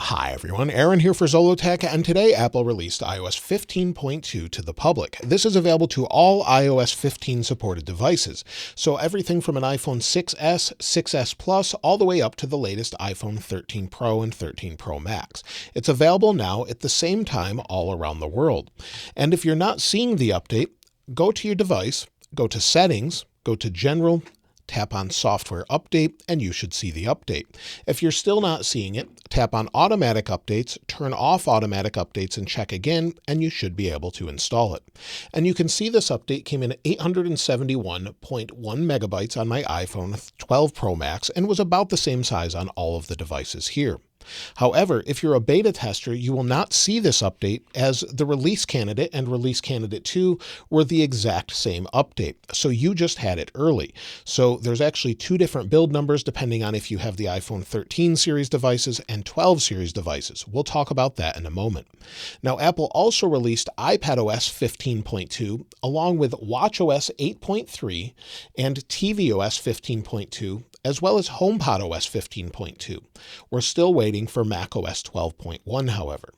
Hi everyone, Aaron here for Zollotech, and today Apple released iOS 15.2 to the public. This is available to all iOS 15 supported devices, so everything from an iPhone 6s, 6s Plus, all the way up to the latest iPhone 13 Pro and 13 Pro Max. It's available now at the same time all around the world. And if you're not seeing the update, go to your device, go to Settings, go to General, tap on Software Update, and you should see the update. If you're still not seeing it, tap on Automatic Updates, turn off Automatic Updates, and check again, and you should be able to install it. And you can see this update came in at 871.1 megabytes on my iPhone 12 Pro Max and was about the same size on all of the devices here. However, if you're a beta tester, you will not see this update, as the release candidate and release candidate 2 were the exact same update. So you just had it early. So there's actually two different build numbers depending on if you have the iPhone 13 series devices and 12 series devices. We'll talk about that in a moment. Now, Apple also released iPadOS 15.2 along with watchOS 8.3 and tvOS 15.2, as well as HomePodOS 15.2. We're still waiting for macOS 12.1, however.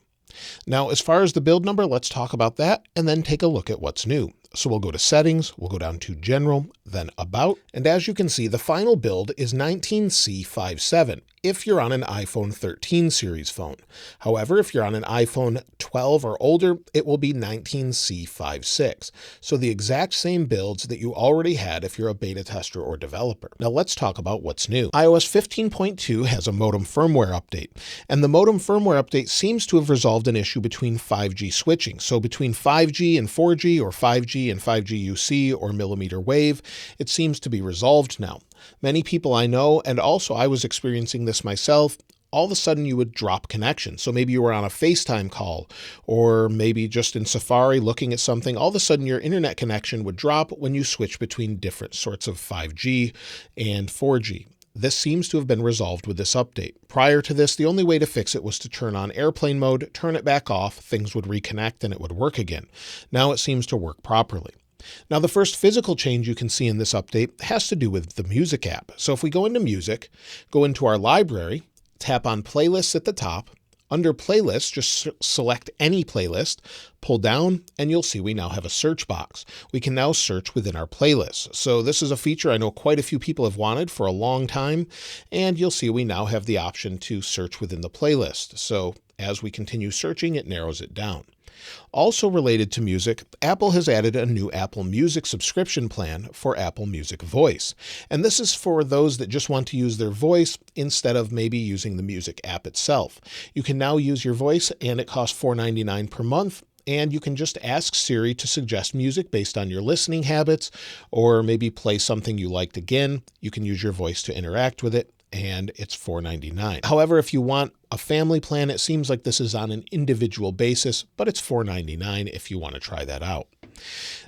Now, as far as the build number, let's talk about that and then take a look at what's new. So we'll go to Settings, we'll go down to General, then About, and as you can see, the final build is 19C57 if you're on an iPhone 13 series phone. However, if you're on an iPhone 12 or older, it will be 19C56. So the exact same builds that you already had if you're a beta tester or developer. Now let's talk about what's new. iOS 15.2 has a modem firmware update, and the modem firmware update seems to have resolved an issue between 5G switching. So between 5G and 4G, or 5G and 5G UC or millimeter wave, it seems to be resolved now. Many people I know, and also I was experiencing this myself, all of a sudden you would drop connection. So maybe you were on a FaceTime call, or maybe just in Safari looking at something, all of a sudden your internet connection would drop when you switch between different sorts of 5G and 4G. This seems to have been resolved with this update. Prior to this, the only way to fix it was to turn on airplane mode, turn it back off, things would reconnect, and it would work again. Now it seems to work properly. Now, the first physical change you can see in this update has to do with the Music app. So if we go into Music, go into our library, tap on Playlists at the top. Under Playlists, just select any playlist, pull down, and you'll see we now have a search box. We can now search within our playlists. So this is a feature I know quite a few people have wanted for a long time, and you'll see we now have the option to search within the playlist. So as we continue searching, it narrows it down. Also related to music, Apple has added a new Apple Music subscription plan for Apple Music Voice. And this is for those that just want to use their voice instead of maybe using the Music app itself. You can now use your voice, and it costs $4.99 per month. And you can just ask Siri to suggest music based on your listening habits, or maybe play something you liked again. You can use your voice to interact with it, and it's $4.99. However, if you want a family plan, it seems like this is on an individual basis, but it's $4.99 if you want to try that out.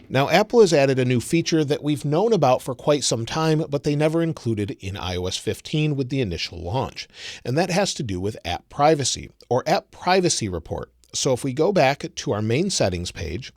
Now, Apple has added a new feature that we've known about for quite some time, but they never included in iOS 15 with the initial launch. And that has to do with app privacy, or App Privacy Report. So if we go back to our main settings page,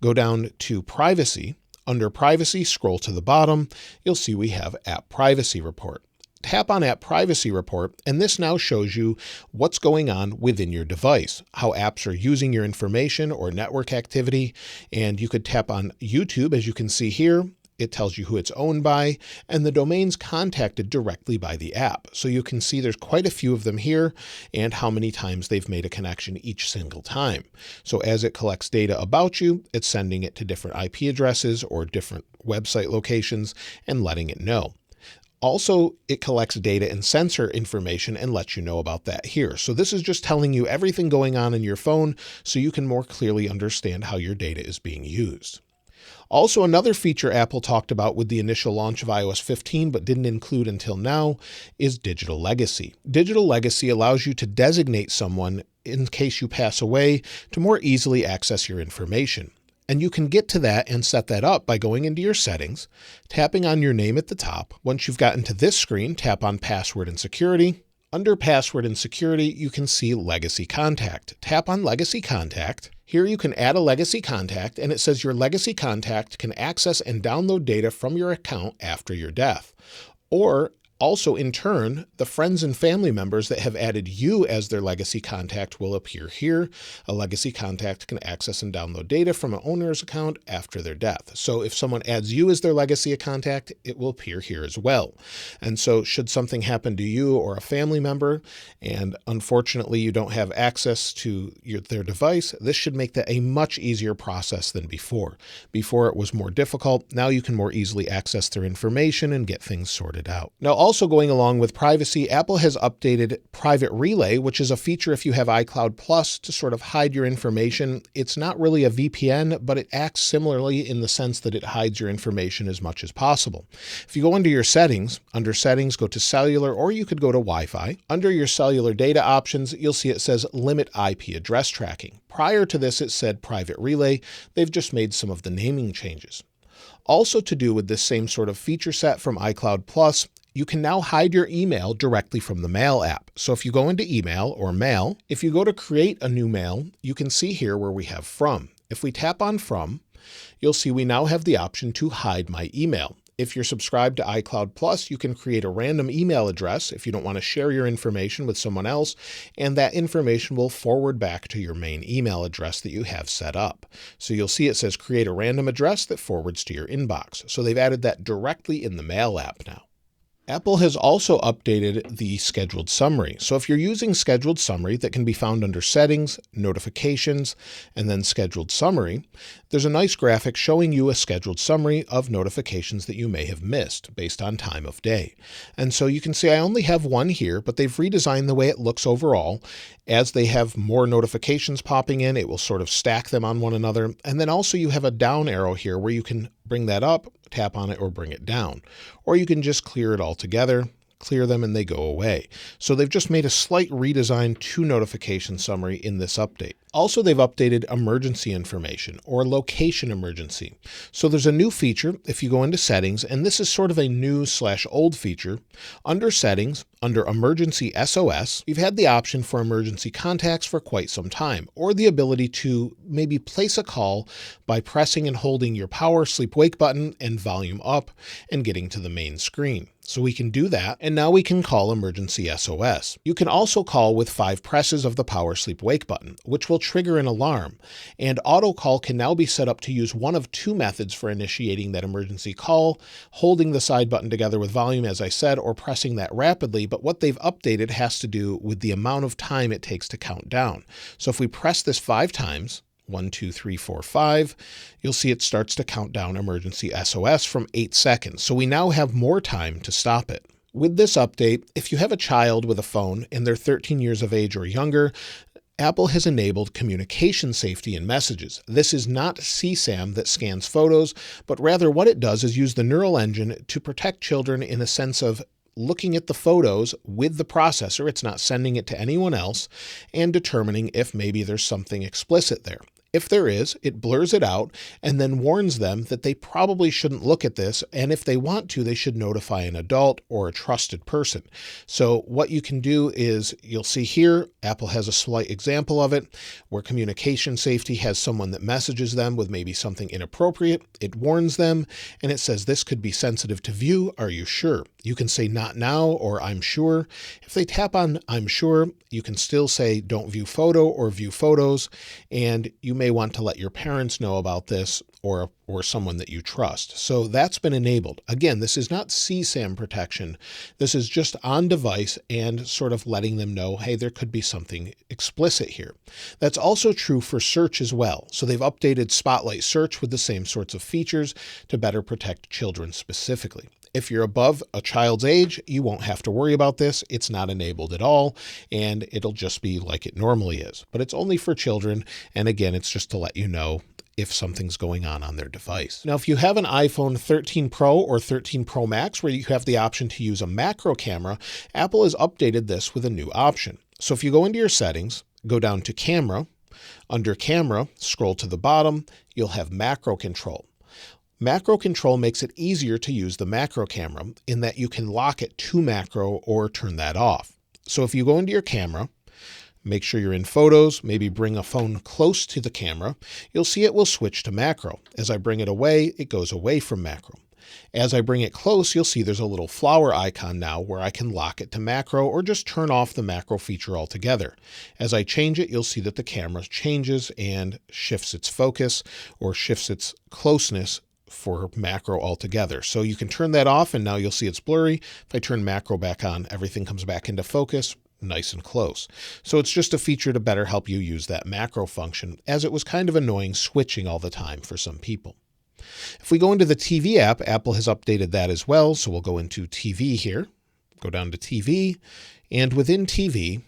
go down to Privacy, under Privacy, scroll to the bottom, you'll see we have App Privacy Report. Tap on App Privacy Report, and this now shows you what's going on within your device, how apps are using your information or network activity. And you could tap on YouTube, as you can see here. It tells you who it's owned by and the domains contacted directly by the app. So you can see there's quite a few of them here and how many times they've made a connection each single time. So as it collects data about you, it's sending it to different IP addresses or different website locations and letting it know. Also, it collects data and sensor information and lets you know about that here. So this is just telling you everything going on in your phone so you can more clearly understand how your data is being used. Also, another feature Apple talked about with the initial launch of iOS 15 but didn't include until now is Digital Legacy. Digital Legacy allows you to designate someone in case you pass away to more easily access your information. And you can get to that and set that up by going into your settings, tapping on your name at the top. Once you've gotten to this screen, tap on Password and Security. Under Password and Security, you can see Legacy Contact. Tap on Legacy Contact. Here you can add a legacy contact, and it says your legacy contact can access and download data from your account after your death. Or Also, in turn, the friends and family members that have added you as their legacy contact will appear here. A legacy contact can access and download data from an owner's account after their death. So if someone adds you as their legacy contact, it will appear here as well. And so should something happen to you or a family member, and unfortunately you don't have access to their device, this should make that a much easier process than before. Before it was more difficult. Now you can more easily access their information and get things sorted out. Now, also going along with privacy, Apple has updated Private Relay, which is a feature if you have iCloud Plus to sort of hide your information. It's not really a VPN, but it acts similarly in the sense that it hides your information as much as possible. If you go under your settings, under settings, go to cellular, or you could go to Wi-Fi. Under your cellular data options, you'll see it says limit IP address tracking. Prior to this, it said Private Relay. They've just made some of the naming changes. Also to do with this same sort of feature set from iCloud Plus, you can now hide your email directly from the Mail app. So if you go into email or mail, if you go to create a new mail, you can see here where we have from. If we tap on from, you'll see we now have the option to hide my email. If you're subscribed to iCloud Plus, you can create a random email address if you don't want to share your information with someone else, and that information will forward back to your main email address that you have set up. So you'll see it says create a random address that forwards to your inbox. So they've added that directly in the Mail app now. Apple has also updated the scheduled summary. So if you're using scheduled summary that can be found under settings, notifications, and then scheduled summary, there's a nice graphic showing you a scheduled summary of notifications that you may have missed based on time of day. And so you can see I only have one here, but they've redesigned the way it looks overall. As they have more notifications popping in, it will sort of stack them on one another. And then also you have a down arrow here where you can bring that up, tap on it, or bring it down. Or you can just clear it all together, clear them, and they go away. So they've just made a slight redesign to notification summary in this update. Also, they've updated emergency information or location emergency. So there's a new feature if you go into settings, and this is sort of a new/old feature. Under settings, under emergency SOS, you've had the option for emergency contacts for quite some time, or the ability to maybe place a call by pressing and holding your power sleep wake button and volume up and getting to the main screen. So we can do that, and now we can call emergency SOS. You can also call with 5 presses of the power sleep wake button, which will trigger an alarm, and auto call can now be set up to use one of 2 methods for initiating that emergency call, holding the side button together with volume, as I said, or pressing that rapidly. But what they've updated has to do with the amount of time it takes to count down. So if we press this 5 times, 1, 2, 3, 4, 5, you'll see it starts to count down emergency SOS from 8 seconds. So we now have more time to stop it. With this update, if you have a child with a phone and they're 13 years of age or younger, Apple has enabled communication safety in messages. This is not CSAM that scans photos, but rather what it does is use the neural engine to protect children in a sense of looking at the photos with the processor, it's not sending it to anyone else, and determining if maybe there's something explicit there. If there is, it blurs it out and then warns them that they probably shouldn't look at this, and if they want to, they should notify an adult or a trusted person. So what you can do is, you'll see here, Apple has a slight example of it, where communication safety has someone that messages them with maybe something inappropriate. It warns them, and it says, this could be sensitive to view. Are you sure? You can say not now or I'm sure. If they tap on I'm sure, you can still say don't view photo or view photos, and you may want to let your parents know about this or someone that you trust. So that's been enabled. Again, this is not CSAM protection. This is just on device and sort of letting them know, hey, there could be something explicit here. That's also true for search as well. So they've updated Spotlight Search with the same sorts of features to better protect children specifically. If you're above a child's age, you won't have to worry about this. It's not enabled at all, and it'll just be like it normally is. But it's only for children, and again, it's just to let you know if something's going on their device. Now, if you have an iPhone 13 Pro or 13 Pro Max where you have the option to use a macro camera, Apple has updated this with a new option. So if you go into your settings, go down to Camera, under Camera, scroll to the bottom, you'll have Macro Control. Macro Control makes it easier to use the macro camera in that you can lock it to macro or turn that off. So if you go into your camera, make sure you're in photos, maybe bring a phone close to the camera, you'll see it will switch to macro. As I bring it away, it goes away from macro. As I bring it close, you'll see there's a little flower icon now where I can lock it to macro or just turn off the macro feature altogether. As I change it, you'll see that the camera changes and shifts its focus or shifts its closeness for macro altogether. So you can turn that off and now you'll see it's blurry. If I turn macro back on, everything comes back into focus, nice and close. So it's just a feature to better help you use that macro function, as it was kind of annoying switching all the time for some people. If we go into the TV app, Apple has updated that as well. So we'll go into TV here, go down to TV, and within TV,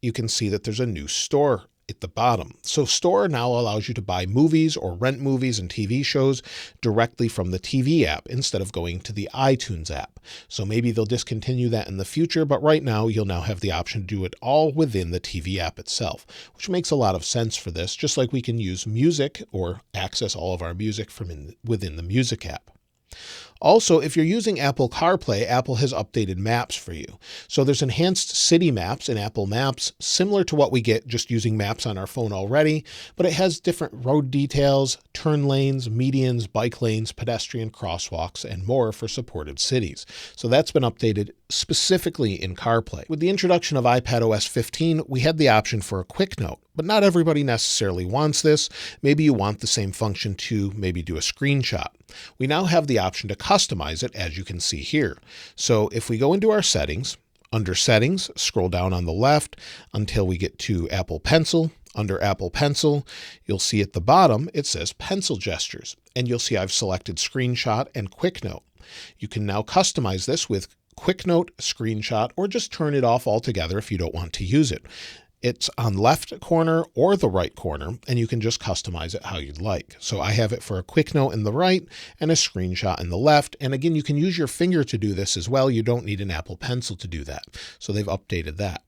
you can see that there's a new store at the bottom. So Store now allows you to buy movies or rent movies and TV shows directly from the TV app instead of going to the iTunes app. So maybe they'll discontinue that in the future, but right now you'll now have the option to do it all within the TV app itself, which makes a lot of sense for this, just like we can use music or access all of our music from within the Music app. Also, if you're using Apple CarPlay, Apple has updated maps for you. So there's enhanced city maps in Apple Maps, similar to what we get just using maps on our phone already, but it has different road details, turn lanes, medians, bike lanes, pedestrian crosswalks, and more for supported cities. So that's been updated specifically in CarPlay. With the introduction of iPadOS 15, we had the option for a quick note, but not everybody necessarily wants this. Maybe you want the same function to maybe do a screenshot. We now have the option to customize it, as you can see here. So if we go into our settings, under settings, scroll down on the left until we get to Apple Pencil. Under Apple Pencil, you'll see at the bottom, it says Pencil Gestures, and you'll see I've selected Screenshot and Quick Note. You can now customize this with Quick Note, Screenshot, or just turn it off altogether if you don't want to use it. It's on left corner or the right corner, and you can just customize it how you'd like. So I have it for a quick note in the right and a screenshot in the left. And again, you can use your finger to do this as well. You don't need an Apple Pencil to do that. So they've updated that.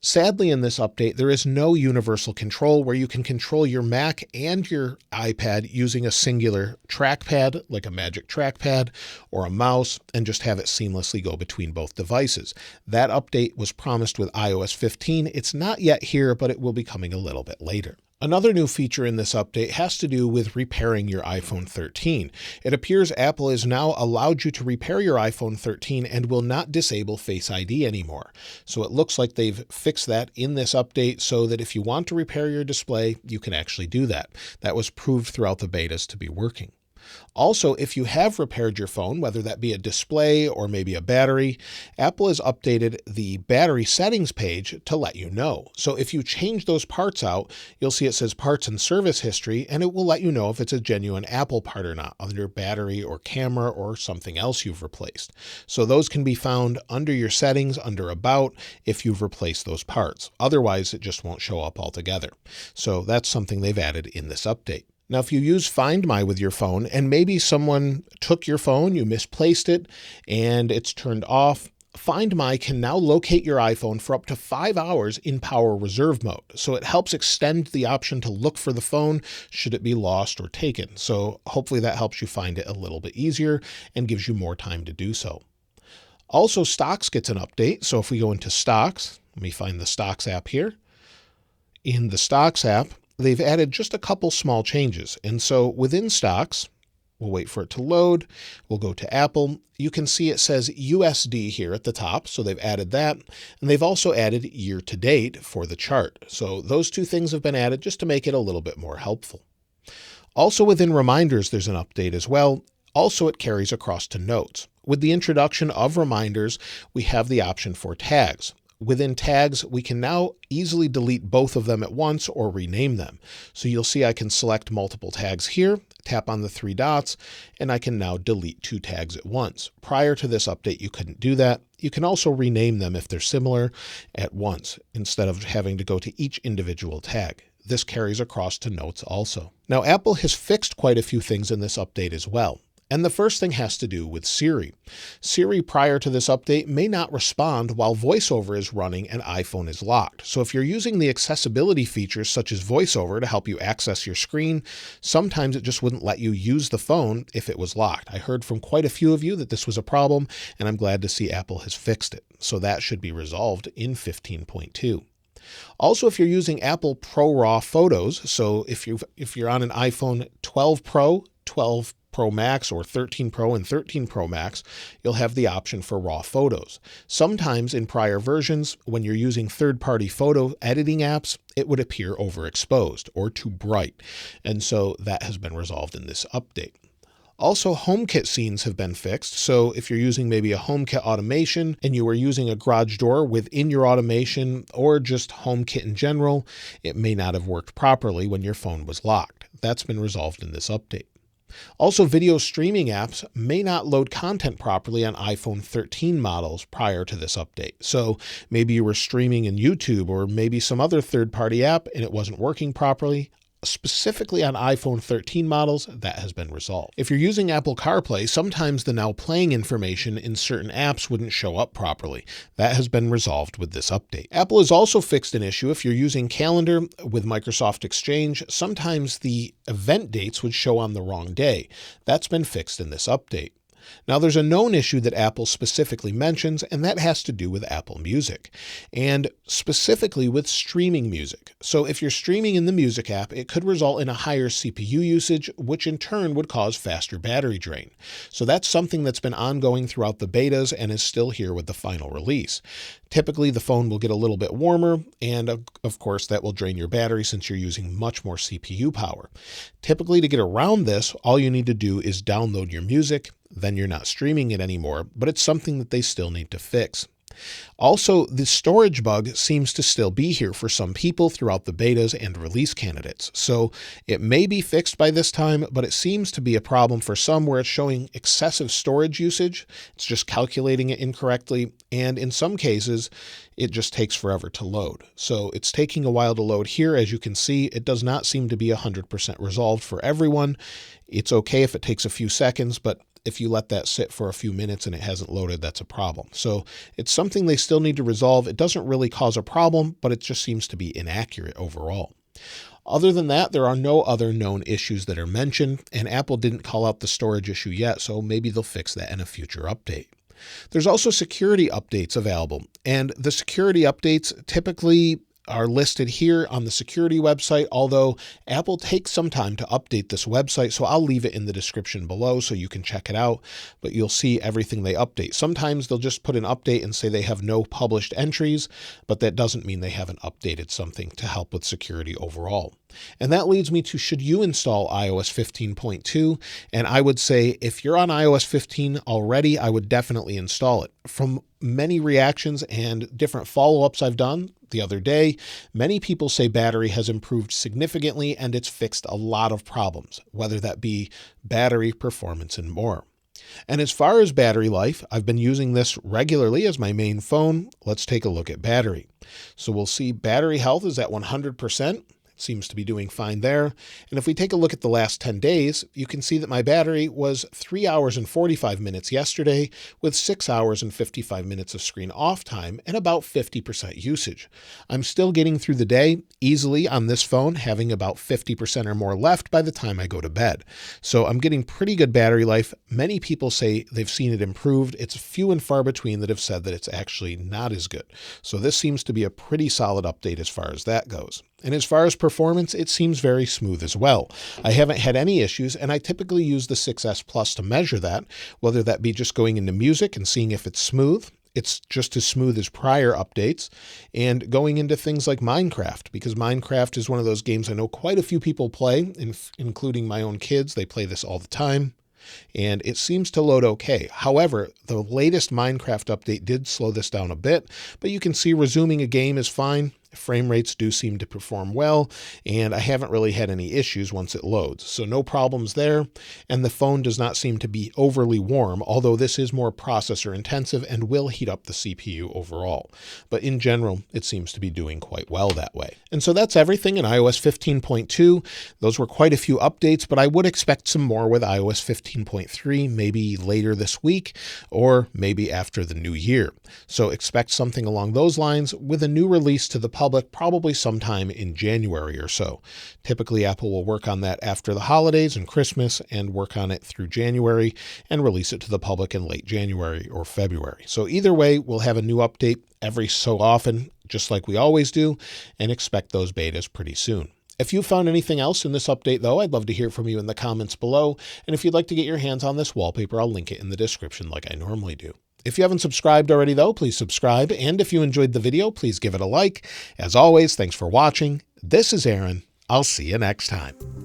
Sadly, in this update, there is no universal control where you can control your Mac and your iPad using a singular trackpad, like a Magic Trackpad or a mouse, and just have it seamlessly go between both devices. That update was promised with iOS 15. It's not yet here, but it will be coming a little bit later. Another new feature in this update has to do with repairing your iPhone 13. It appears Apple has now allowed you to repair your iPhone 13 and will not disable Face ID anymore. So it looks like they've fixed that in this update so that if you want to repair your display, you can actually do that. That was proved throughout the betas to be working. Also, if you have repaired your phone, whether that be a display or maybe a battery, Apple has updated the battery settings page to let you know. So if you change those parts out, you'll see it says parts and service history, and it will let you know if it's a genuine Apple part or not, under battery or camera or something else you've replaced. So those can be found under your settings, under about, if you've replaced those parts. Otherwise, it just won't show up altogether. So that's something they've added in this update. Now, if you use Find My with your phone and maybe someone took your phone, you misplaced it, and it's turned off, Find My can now locate your iPhone for up to 5 hours in power reserve mode. So it helps extend the option to look for the phone should it be lost or taken. So hopefully that helps you find it a little bit easier and gives you more time to do so. Also, Stocks gets an update. So if we go into Stocks, let me find the Stocks app here. In the Stocks app, they've added just a couple small changes. And so within Stocks, we'll wait for it to load. We'll go to Apple. You can see it says USD here at the top. So they've added that. And they've also added year to date for the chart. So those two things have been added just to make it a little bit more helpful. Also within Reminders, there's an update as well. Also, it carries across to Notes. With the introduction of Reminders, we have the option for tags. Within tags, we can now easily delete both of them at once or rename them. So you'll see I can select multiple tags here, tap on the 3 dots, and I can now delete 2 tags at once. Prior to this update, you couldn't do that. You can also rename them if they're similar at once, instead of having to go to each individual tag. This carries across to Notes also. Now, Apple has fixed quite a few things in this update as well. And the first thing has to do with Siri. Siri, prior to this update, may not respond while VoiceOver is running and iPhone is locked. So if you're using the accessibility features such as VoiceOver to help you access your screen, sometimes it just wouldn't let you use the phone if it was locked. I heard from quite a few of you that this was a problem, and I'm glad to see Apple has fixed it. So that should be resolved in 15.2. Also, if you're using Apple ProRAW photos, so if you're on an iPhone 12 Pro, 12 Pro Max or 13 Pro and 13 Pro Max, you'll have the option for RAW photos. Sometimes in prior versions, when you're using third-party photo editing apps, it would appear overexposed or too bright, and so that has been resolved in this update. Also, HomeKit scenes have been fixed, so if you're using maybe a HomeKit automation and you were using a garage door within your automation or just HomeKit in general, it may not have worked properly when your phone was locked. That's been resolved in this update. Also, video streaming apps may not load content properly on iPhone 13 models prior to this update. So maybe you were streaming in YouTube or maybe some other third-party app and it wasn't working properly. Specifically on iPhone 13 models, that has been resolved. If you're using Apple CarPlay, sometimes the now playing information in certain apps wouldn't show up properly. That has been resolved with this update. Apple has also fixed an issue. If you're using Calendar with Microsoft Exchange, sometimes the event dates would show on the wrong day. That's been fixed in this update. Now, there's a known issue that Apple specifically mentions, and that has to do with Apple Music, and specifically with streaming music. So if you're streaming in the Music app, it could result in a higher CPU usage, which in turn would cause faster battery drain. So that's something that's been ongoing throughout the betas and is still here with the final release. Typically, the phone will get a little bit warmer, and of course, that will drain your battery since you're using much more CPU power. Typically, to get around this, all you need to do is download your music, then you're not streaming it anymore, but it's something that they still need to fix. Also, the storage bug seems to still be here for some people throughout the betas and release candidates. So it may be fixed by this time, but it seems to be a problem for some where it's showing excessive storage usage. It's just calculating it incorrectly. And in some cases, it just takes forever to load. So it's taking a while to load here. As you can see, it does not seem to be 100% resolved for everyone. It's okay if it takes a few seconds, but if you let that sit for a few minutes and it hasn't loaded, that's a problem. So it's something they still need to resolve. It doesn't really cause a problem, but it just seems to be inaccurate overall. Other than that, there are no other known issues that are mentioned, and Apple didn't call out the storage issue yet, so maybe they'll fix that in a future update. There's also security updates available, and the security updates typically are listed here on the security website, although Apple takes some time to update this website, so I'll leave it in the description below so you can check it out, but you'll see everything they update. Sometimes they'll just put an update and say they have no published entries, but that doesn't mean they haven't updated something to help with security overall. And that leads me to, should you install iOS 15.2? And I would say if you're on iOS 15 already, I would definitely install it. From many reactions and different follow-ups I've done the other day, many people say battery has improved significantly and it's fixed a lot of problems, whether that be battery, performance, and more. And as far as battery life, I've been using this regularly as my main phone. Let's take a look at battery. So we'll see battery health is at 100%. Seems to be doing fine there. And if we take a look at the last 10 days, you can see that my battery was 3 hours and 45 minutes yesterday with 6 hours and 55 minutes of screen off time and about 50% usage. I'm still getting through the day easily on this phone, having about 50% or more left by the time I go to bed. So I'm getting pretty good battery life. Many people say they've seen it improved. It's few and far between that have said that it's actually not as good. So this seems to be a pretty solid update as far as that goes. And as far as performance, it seems very smooth as well. I haven't had any issues, and I typically use the 6S Plus to measure that, whether that be just going into music and seeing if it's smooth. It's just as smooth as prior updates, and going into things like Minecraft, because Minecraft is one of those games I know quite a few people play, including my own kids. They play this all the time, and it seems to load okay. However, the latest Minecraft update did slow this down a bit, but you can see resuming a game is fine. Frame rates do seem to perform well, and I haven't really had any issues once it loads. So no problems there, and the phone does not seem to be overly warm, although this is more processor intensive and will heat up the CPU overall. But in general, it seems to be doing quite well that way. And so that's everything in iOS 15.2. Those were quite a few updates, but I would expect some more with iOS 15.3, maybe later this week, or maybe after the new year. So expect something along those lines with a new release to the public probably sometime in January or so. Typically, Apple will work on that after the holidays and Christmas and work on it through January and release it to the public in late January or February. So either way, we'll have a new update every so often, just like we always do, and expect those betas pretty soon. If you found anything else in this update, though, I'd love to hear from you in the comments below. And if you'd like to get your hands on this wallpaper, I'll link it in the description like I normally do. If you haven't subscribed already, though, please subscribe. And if you enjoyed the video, please give it a like. As always, thanks for watching. This is Aaron. I'll see you next time.